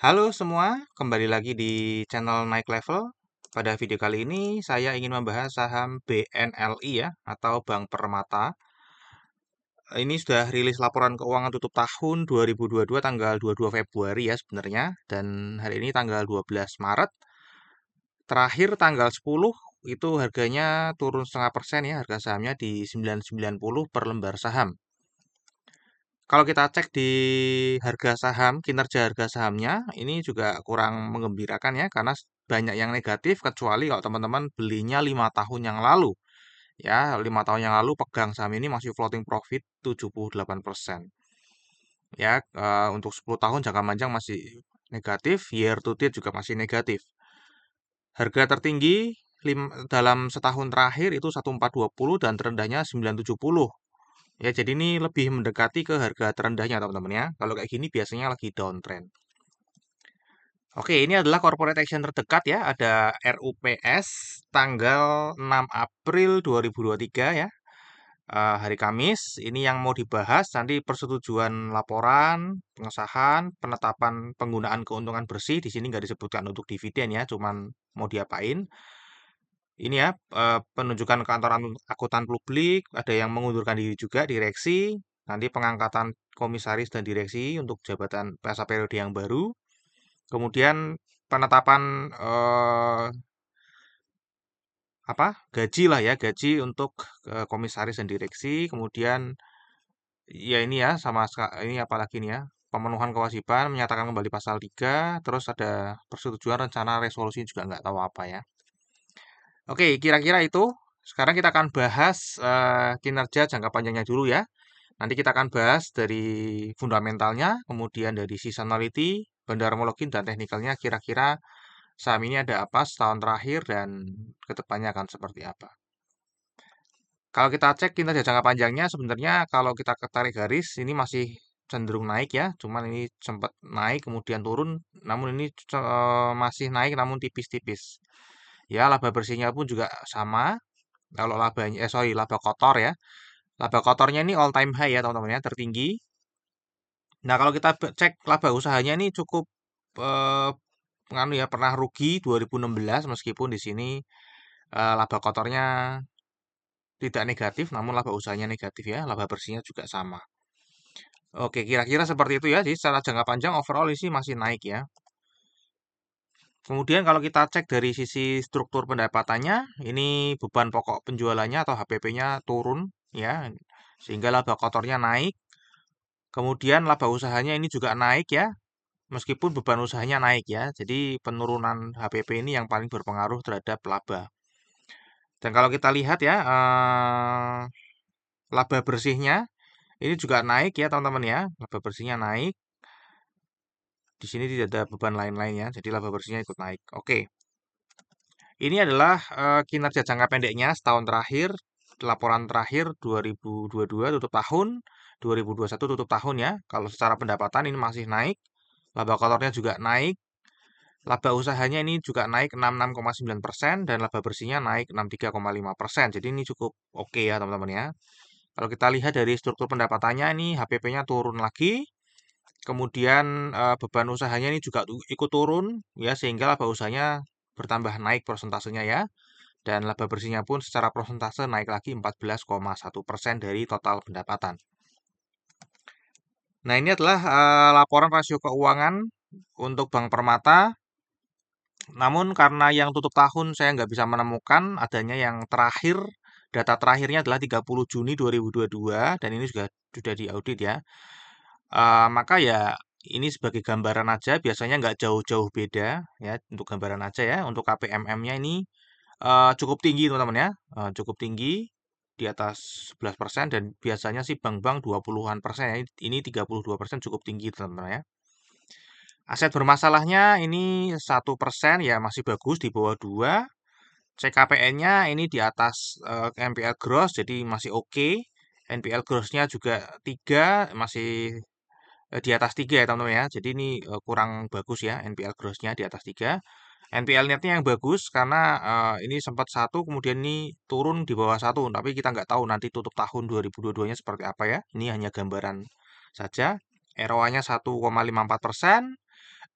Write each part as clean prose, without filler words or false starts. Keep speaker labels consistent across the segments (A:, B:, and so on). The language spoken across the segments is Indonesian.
A: Halo semua, kembali lagi di channel Naik Level. Pada video kali ini saya ingin membahas saham BNLI ya, atau Bank Permata. Ini sudah rilis laporan keuangan tutup tahun 2022 tanggal 22 Februari ya sebenarnya. Dan hari ini tanggal 12 Maret. Terakhir tanggal 10 itu harganya turun 0,5% ya, harga sahamnya di 990 per lembar saham. Kalau kita cek di harga saham, kinerja harga sahamnya, ini juga kurang menggembirakan ya, karena banyak yang negatif, kecuali kalau teman-teman belinya 5 tahun yang lalu. Ya, 5 tahun yang lalu pegang saham ini masih floating profit 78%. Ya, untuk 10 tahun jangka panjang masih negatif, year to date juga masih negatif. Harga tertinggi dalam setahun terakhir itu 1420 dan terendahnya 970. Ya, jadi ini lebih mendekati ke harga terendahnya teman-teman ya. Kalau kayak gini biasanya lagi downtrend. Oke, ini adalah corporate action terdekat ya. Ada RUPS tanggal 6 April 2023 ya. Hari Kamis. Ini yang mau dibahas nanti persetujuan laporan, pengesahan, penetapan penggunaan keuntungan bersih. Di sini nggak disebutkan untuk dividen ya, cuman mau diapain. Ini ya, penunjukan kantor akuntan publik, ada yang mengundurkan diri juga direksi, nanti pengangkatan komisaris dan direksi untuk jabatan masa periode yang baru, kemudian penetapan apa gaji lah ya, gaji untuk komisaris dan direksi, kemudian ya ini ya ini apalagi nih ya, pemenuhan kewajiban, menyatakan kembali pasal 3, terus ada persetujuan rencana resolusi juga nggak tahu apa ya. Oke, kira-kira itu. Sekarang kita akan bahas kinerja jangka panjangnya dulu ya. Nanti kita akan bahas dari fundamentalnya, kemudian dari seasonality, fundamentologi dan teknikalnya. Kira-kira saham ini ada apa setahun terakhir dan kedepannya akan seperti apa. Kalau kita cek kinerja jangka panjangnya, sebenarnya kalau kita ketarik garis, ini masih cenderung naik ya. Cuman ini sempat naik, kemudian turun. Namun ini masih naik, namun tipis-tipis. Ya, laba bersihnya pun juga sama. Kalau labanya, laba kotor ya. Laba kotornya ini all time high ya teman-teman ya, tertinggi. Nah, kalau kita cek laba usahanya ini cukup eh, ya pernah rugi 2016 meskipun di sini laba kotornya tidak negatif, namun laba usahanya negatif ya. Laba bersihnya juga sama. Oke, kira-kira seperti itu ya. Jadi secara jangka panjang overall ini masih naik ya. Kemudian kalau kita cek dari sisi struktur pendapatannya, ini beban pokok penjualannya atau HPP-nya turun ya, sehingga laba kotornya naik. Kemudian laba usahanya ini juga naik ya, meskipun beban usahanya naik ya. Jadi penurunan HPP ini yang paling berpengaruh terhadap laba. Dan kalau kita lihat ya, laba bersihnya ini juga naik ya teman-teman ya. Laba bersihnya naik. Di sini tidak ada beban lain-lainnya, jadi laba bersihnya ikut naik. Oke. Ini adalah kinerja jangka pendeknya setahun terakhir, laporan terakhir 2022 tutup tahun, 2021 tutup tahun ya. Kalau secara pendapatan ini masih naik, laba kotornya juga naik, laba usahanya ini juga naik 66,9% dan laba bersihnya naik 63,5%. Jadi ini cukup oke ya teman-teman ya. Kalau kita lihat dari struktur pendapatannya ini HPP-nya turun lagi, kemudian beban usahanya ini juga ikut turun ya sehingga laba usahanya bertambah naik persentasenya ya. Dan laba bersihnya pun secara persentase naik lagi 14,1% dari total pendapatan. Nah, ini adalah laporan rasio keuangan untuk Bank Permata. Namun karena yang tutup tahun saya nggak bisa menemukan adanya yang terakhir, data terakhirnya adalah 30 Juni 2022 dan ini juga sudah diaudit ya. Maka ya ini sebagai gambaran aja, biasanya nggak jauh-jauh beda ya untuk gambaran aja ya. Untuk KPMM-nya ini cukup tinggi teman-teman ya, cukup tinggi di atas 11% dan biasanya sih bank-bank 20-an persen ya. Ini 32% cukup tinggi teman-teman ya. Aset bermasalahnya ini 1% ya masih bagus di bawah 2. CKPN-nya ini di atas NPL gross jadi masih oke. NPL gross-nya juga 3 masih di atas 3 ya teman-teman ya. Jadi ini kurang bagus ya NPL gross-nya di atas 3. NPL netnya yang bagus karena ini sempat satu kemudian ini turun di bawah satu tapi kita nggak tahu nanti tutup tahun 2022-nya seperti apa ya. Ini hanya gambaran saja. ROA-nya 1,54%,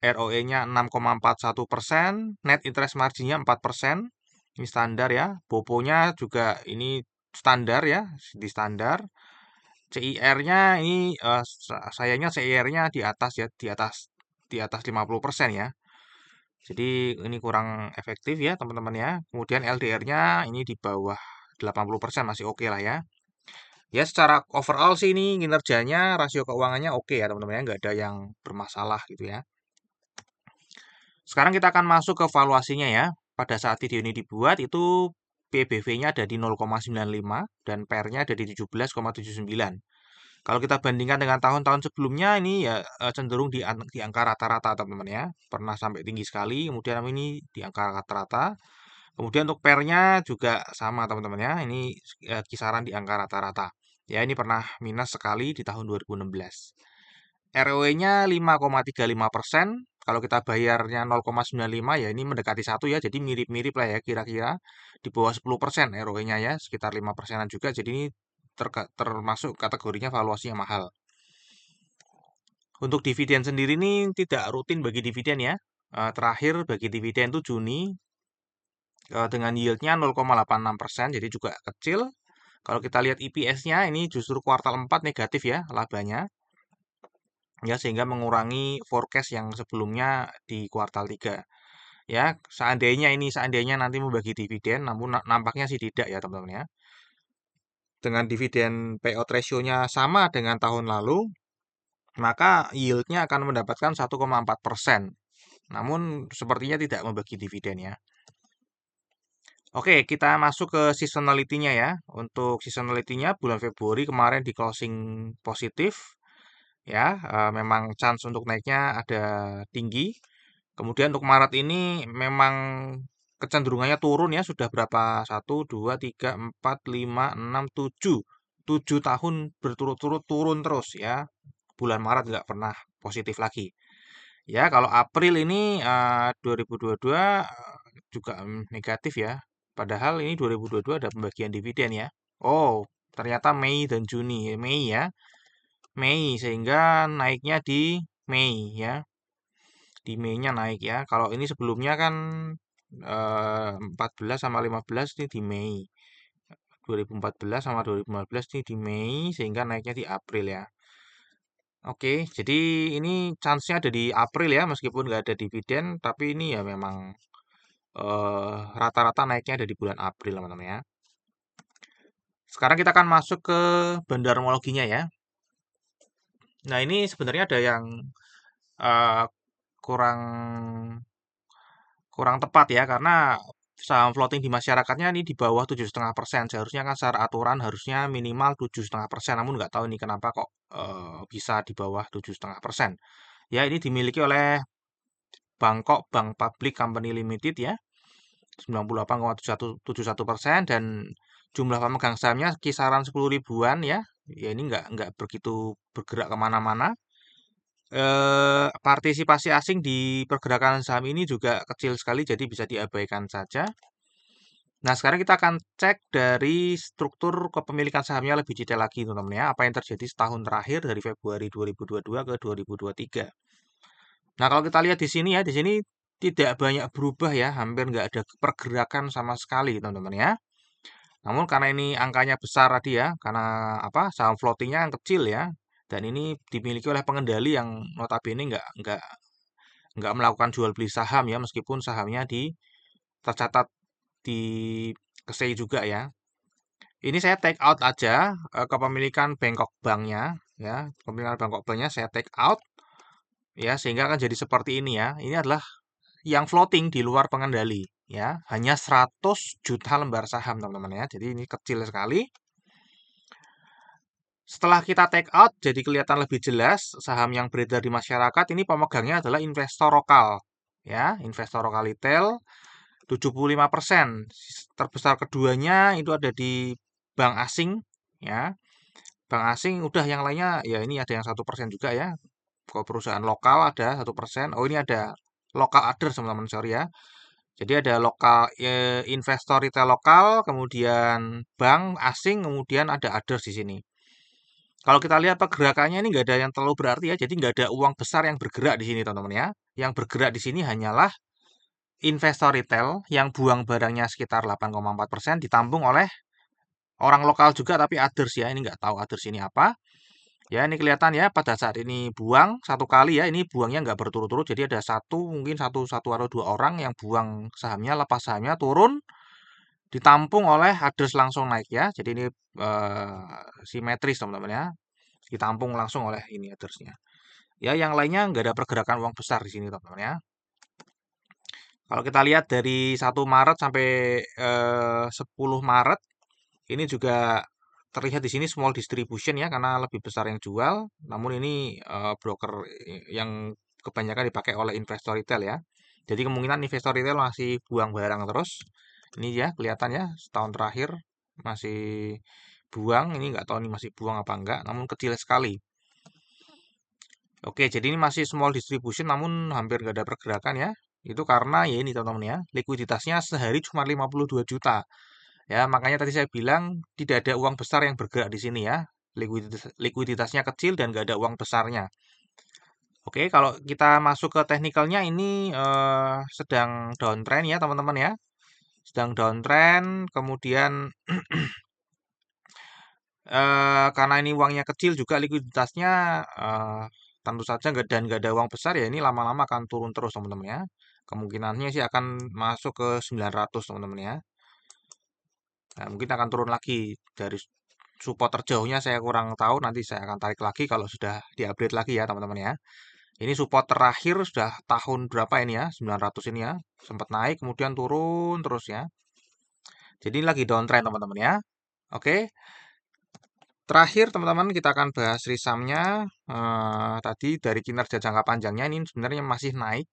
A: ROE-nya 6,41%, net interest margin-nya 4%. Ini standar ya. Bopo-nya juga ini standar ya, di standar. CIR-nya ini sayangnya CIR-nya di atas ya, di atas 50% ya. Jadi ini kurang efektif ya teman-teman ya. Kemudian LDR-nya ini di bawah 80%, masih oke lah ya. Ya secara overall sih ini kinerjanya, rasio keuangannya oke ya teman-teman ya, nggak ada yang bermasalah gitu ya. Sekarang kita akan masuk ke valuasinya ya. Pada saat video ini dibuat itu PBV-nya ada di 0,95 dan PER-nya ada di 17,79. Kalau kita bandingkan dengan tahun-tahun sebelumnya ini ya cenderung di angka rata-rata teman-teman ya. Pernah sampai tinggi sekali, kemudian ini di angka rata-rata. Kemudian untuk PER-nya juga sama teman-teman ya. Ini kisaran di angka rata-rata. Ya ini pernah minus sekali di tahun 2016. ROE-nya 5,35%. Kalau kita bayarnya 0,95 ya ini mendekati 1 ya. Jadi mirip-mirip lah ya kira-kira. Di bawah 10% ROE-nya ya. Sekitar 5%-an juga. Jadi ini termasuk kategorinya valuasi yang mahal. Untuk dividen sendiri ini tidak rutin bagi dividen ya. Terakhir bagi dividen itu Juni dengan yield-nya 0,86%. Jadi juga kecil. Kalau kita lihat EPS-nya ini justru kuartal 4 negatif ya labanya. Ya sehingga mengurangi forecast yang sebelumnya di kuartal 3. Ya, seandainya nanti membagi dividen, namun nampaknya sih tidak ya teman-teman ya. Dengan dividen payout ratio-nya sama dengan tahun lalu, maka yield-nya akan mendapatkan 1,4%. Namun sepertinya tidak membagi dividen ya. Oke, kita masuk ke seasonality-nya ya. Untuk seasonality-nya bulan Februari kemarin di closing positif. Ya, memang chance untuk naiknya ada tinggi. Kemudian untuk Maret ini memang kecenderungannya turun ya. Sudah berapa? 1, 2, 3, 4, 5, 6, 7. 7 tahun berturut-turut turun terus ya. Bulan Maret nggak pernah positif lagi. Ya, kalau April ini 2022 juga negatif ya. Padahal ini 2022 ada pembagian dividen ya. Oh, ternyata Mei dan Juni. Mei ya. Mei sehingga naiknya di Mei ya. Di Mei-nya naik ya. Kalau ini sebelumnya kan 14 sama 15 ini di Mei. 2014 sama 2015 ini di Mei sehingga naiknya di April ya. Oke, jadi ini chance-nya ada di April ya, meskipun nggak ada dividen, tapi ini ya memang rata-rata naiknya ada di bulan April teman-teman ya. Sekarang kita akan masuk ke bandarmologinya ya. Nah ini sebenarnya ada yang eh, kurang kurang tepat ya, karena saham floating di masyarakatnya ini di bawah 7,5%. Seharusnya kan secara aturan harusnya minimal 7,5%, namun nggak tahu ini kenapa kok bisa di bawah 7,5%. Ya ini dimiliki oleh Bangkok Bank Public Company Limited ya, 98,71% dan jumlah pemegang sahamnya kisaran 10 ribuan ya. Ya ini nggak begitu bergerak kemana-mana. Partisipasi asing di pergerakan saham ini juga kecil sekali, jadi bisa diabaikan saja. Nah, sekarang kita akan cek dari struktur kepemilikan sahamnya lebih detail lagi, teman-teman ya. Apa yang terjadi setahun terakhir dari Februari 2022 ke 2023. Nah, kalau kita lihat di sini ya, di sini tidak banyak berubah ya, hampir nggak ada pergerakan sama sekali, teman-teman ya. Namun karena ini angkanya besar tadi ya, karena apa? Saham floatingnya yang kecil ya, dan ini dimiliki oleh pengendali yang notabene nggak melakukan jual beli saham ya, meskipun sahamnya tercatat di KSEI juga ya. Ini saya take out aja kepemilikan Bangkok Banknya ya, kepemilikan Bangkok Banknya saya take out ya, sehingga akan jadi seperti ini ya. Ini adalah yang floating di luar pengendali ya, hanya 100 juta lembar saham teman-teman ya. Jadi ini kecil sekali. Setelah kita take out, jadi kelihatan lebih jelas saham yang beredar di masyarakat ini pemegangnya adalah investor lokal. Ya, investor lokal retail 75%. Terbesar keduanya itu ada di bank asing. Ya, bank asing udah yang lainnya ya ini ada yang 1% juga ya. Kalau perusahaan lokal ada 1%. Oh ini ada lokal others teman-teman sorry ya. Jadi ada lokal investor retail lokal, kemudian bank asing, kemudian ada others di sini. Kalau kita lihat pergerakannya ini nggak ada yang terlalu berarti ya, jadi nggak ada uang besar yang bergerak di sini teman-teman ya. Yang bergerak di sini hanyalah investor retail yang buang barangnya sekitar 8,4% ditampung oleh orang lokal juga tapi others ya. Ini nggak tahu others ini apa. Ya ini kelihatan ya pada saat ini buang satu kali ya, ini buangnya nggak berturut-turut, jadi ada mungkin satu atau dua orang yang buang sahamnya, lepas sahamnya turun, ditampung oleh others langsung naik ya. Jadi ini simetris teman-teman ya, ditampung langsung oleh ini othersnya. Ya yang lainnya nggak ada pergerakan uang besar di sini teman-teman ya. Kalau kita lihat dari 1 Maret sampai 10 Maret, ini juga terlihat di sini small distribution ya, karena lebih besar yang jual. Namun ini broker yang kebanyakan dipakai oleh investor retail ya. Jadi kemungkinan investor retail masih buang barang terus. Ini ya kelihatan ya setahun terakhir masih buang. Ini nggak tahu ini masih buang apa enggak, namun kecil sekali. Oke, jadi ini masih small distribution namun hampir nggak ada pergerakan ya. Itu karena ya ini teman-teman ya, likuiditasnya sehari cuma 52 juta. Ya, makanya tadi saya bilang tidak ada uang besar yang bergerak di sini ya. Likuiditasnya kecil dan nggak ada uang besarnya. Oke, kalau kita masuk ke teknikalnya ini sedang downtrend ya teman-teman ya. Sedang downtrend, kemudian karena ini uangnya kecil juga likuiditasnya tentu saja nggak ada uang besar ya, ini lama-lama akan turun terus teman-teman ya. Kemungkinannya sih akan masuk ke 900 teman-teman ya. Nah, mungkin akan turun lagi dari support terjauhnya saya kurang tahu, nanti saya akan tarik lagi kalau sudah diupdate lagi ya teman-teman ya. Ini support terakhir sudah tahun berapa ini ya, 900 ini ya. Sempat naik kemudian turun terus ya. Jadi ini lagi downtrend teman-teman ya. Oke. Terakhir teman-teman kita akan bahas risamnya. Tadi dari kinerja jangka panjangnya ini sebenarnya masih naik.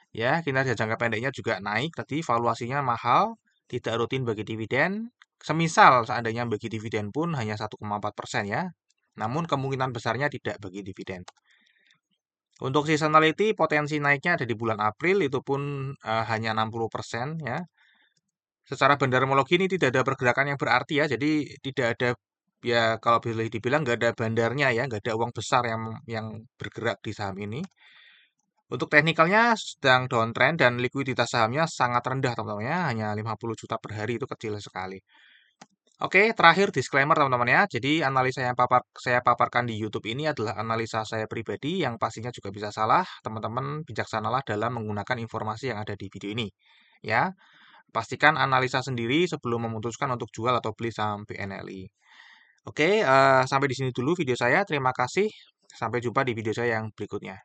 A: Ya, kinerja jangka pendeknya juga naik. Tadi valuasinya mahal, tidak rutin bagi dividen. Semisal seandainya bagi dividen pun hanya 1,4% ya. Namun kemungkinan besarnya tidak bagi dividen. Untuk seasonality potensi naiknya ada di bulan April, itu pun hanya 60% ya. Secara bandarmologi ini tidak ada pergerakan yang berarti ya, jadi tidak ada ya kalau boleh dibilang nggak ada bandarnya ya, nggak ada uang besar yang bergerak di saham ini. Untuk teknikalnya sedang downtrend dan likuiditas sahamnya sangat rendah teman-teman ya, hanya 50 juta per hari, itu kecil sekali. Oke, terakhir disclaimer teman-teman ya. Jadi analisa yang saya paparkan di YouTube ini adalah analisa saya pribadi yang pastinya juga bisa salah. Teman-teman bijaksanalah dalam menggunakan informasi yang ada di video ini. Ya, pastikan analisa sendiri sebelum memutuskan untuk jual atau beli saham BNLI. Oke, sampai di sini dulu video saya. Terima kasih. Sampai jumpa di video saya yang berikutnya.